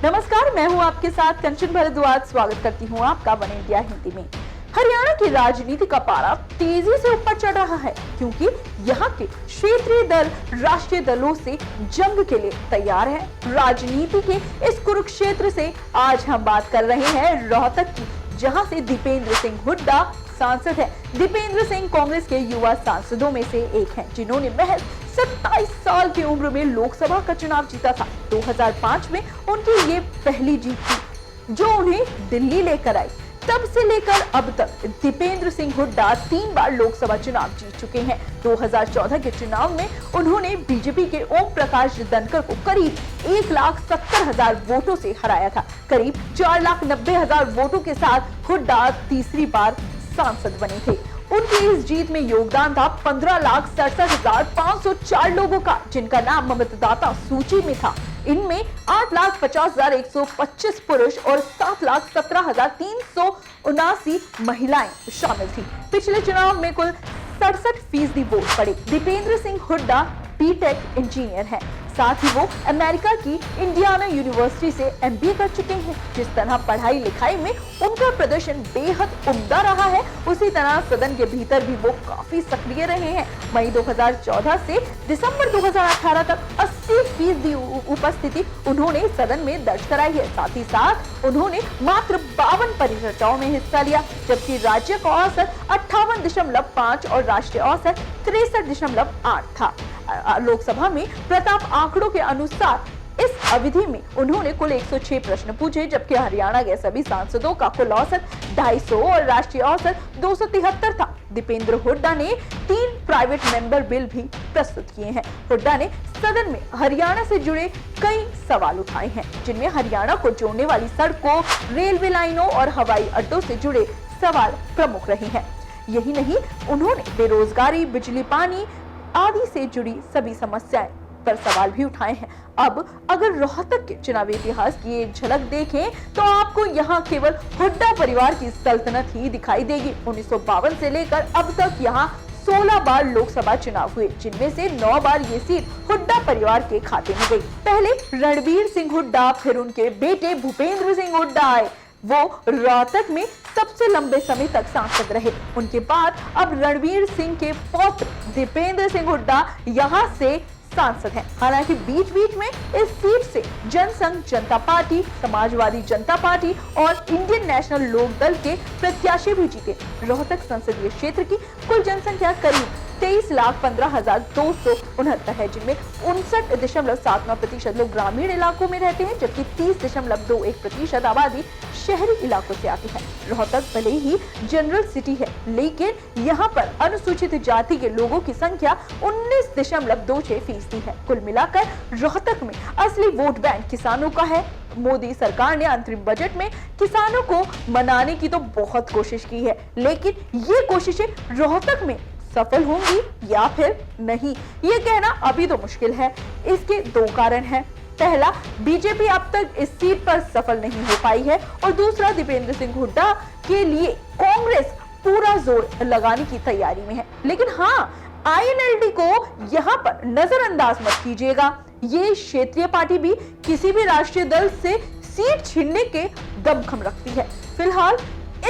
नमस्कार, मैं हूं आपके साथ कंचन भारद्वाज। स्वागत करती हूं आपका वन इंडिया हिंदी में। हरियाणा की राजनीति का पारा तेजी से ऊपर चढ़ रहा है क्योंकि यहाँ के क्षेत्रीय दल राष्ट्रीय दलों से जंग के लिए तैयार हैं। राजनीति के इस कुरुक्षेत्र से आज हम बात कर रहे हैं रोहतक की, जहां से दीपेंद्र सिंह हुड्डा सांसद है। दीपेंद्र सिंह कांग्रेस के युवा सांसदों में से एक हैं, जिन्होंने महज 27 साल की उम्र में लोकसभा का चुनाव जीता था। 2005 में उनकी ये पहली जीत थी जो उन्हें दिल्ली लेकर आई। तब से लेकर अब तक दीपेंद्र सिंह हुड्डा 3 बार लोकसभा चुनाव जीत चुके हैं। 2014 के चुनाव में उन्होंने बीजेपी के ओम प्रकाश धनखड़ को करीब 1,70,000 वोटों से हराया था। करीब 4,90,000 वोटों के साथ हुड्डा तीसरी बार सांसद बने थे। उनकी इस जीत में योगदान था 15,67,504 लोगों का, जिनका नाम मतदाता सूची में था। इनमें 8,50,125 पुरुष और 7,17,379 महिलाएं शामिल थी। पिछले चुनाव में कुल 67% वोट पड़े। दीपेंद्र सिंह हुड्डा बीटेक इंजीनियर हैं। साथ ही वो अमेरिका की इंडियाना यूनिवर्सिटी से MBA कर चुके हैं। जिस तरह पढ़ाई लिखाई में उनका प्रदर्शन बेहद उम्दा रहा है, उसी तरह सदन के भीतर भी वो काफी सक्रिय रहे हैं। मई 2014 से दिसंबर 2018 तक 80% उपस्थिति उन्होंने सदन में दर्ज कराई है। साथ ही साथ उन्होंने मात्र 52 परिचर्चाओं में हिस्सा लिया, जबकि राज्य का औसत 58.5 और राष्ट्रीय औसत 63.8 था। लोकसभा में प्रताप आंकड़ों के अनुसार इस अवधि में उन्होंने कुल 106 प्रश्न पूछे, जबकि हरियाणा के सभी सांसदों का कुल औसत 250 और राष्ट्रीय औसत 273 था। दीपेंद्र हुड्डा ने 3 प्राइवेट मेंबर बिल भी प्रस्तुत किए हैं। हुड्डा ने सदन में हरियाणा से जुड़े कई सवाल उठाए हैं, जिनमें हरियाणा को जोड़ने वाली सड़कों, रेलवे लाइनों और हवाई अड्डों से जुड़े सवाल प्रमुख रहे हैं। यही नहीं, उन्होंने बेरोजगारी, बिजली, पानी आदि से जुड़ी सभी समस्याएं पर सवाल भी उठाए हैं। अब अगर रोहतक के चुनावी इतिहास की एक झलक देखें तो आपको यहाँ केवल हुड्डा परिवार की सल्तनत ही दिखाई देगी। 1952 से लेकर अब तक यहाँ 16 बार लोकसभा चुनाव हुए, जिनमें से 9 बार ये सीट हुड्डा परिवार के खाते में गई। पहले रणबीर सिंह हुड्डा, फिर उनके बेटे भूपेंद्र सिंह हुड्डा आए। वो रोहतक में सबसे लंबे समय तक सांसद रहे। उनके बाद अब रणबीर सिंह के पौत्र दीपेंद्र सिंह हुड्डा यहाँ से सांसद हैं। हालांकि बीच बीच में इस सीट से जनसंघ जनता पार्टी, समाजवादी जनता पार्टी और इंडियन नेशनल लोक दल के प्रत्याशी भी जीते। रोहतक संसदीय क्षेत्र की कुल जनसंख्या करीब 23,15,269 है, जिनमें 59.79% लोग ग्रामीण इलाकों में रहते हैं, जबकि 30.21% आबादी शहरी इलाकों से आती है। रोहतक भले ही जनरल सिटी है, लेकिन यहाँ पर अनुसूचित जाति के लोगों की संख्या 19.26% है। कुल मिलाकर रोहतक में असली वोट बैंक किसानों का है। मोदी सरकार ने अंतरिम बजट में किसानों को मनाने की तो बहुत कोशिश की है, लेकिन ये कोशिशें रोहतक में सफल होंगी या फिर नहीं, ये कहना अभी तो मुश्किल है। इसके 2 कारण हैं। पहला, बीजेपी अब तक इस सीट पर सफल नहीं हो पाई है, और दूसरा, दीपेंद्र सिंह हुड्डा के लिए कांग्रेस पूरा जोर लगाने की तैयारी में है। लेकिन हाँ, INLD को यहाँ पर नजरअंदाज मत कीजिएगा। ये क्षेत्रीय पार्टी भी किसी भी राष्ट्रीय दल से सीट छीनने के दमखम रखती है। फिलहाल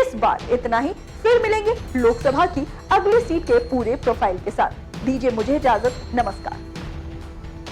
इस बार इतना ही। फिर मिलेंगे लोकसभा की अगली सीट के पूरे प्रोफाइल के साथ। दीजिए मुझे इजाजत। नमस्कार।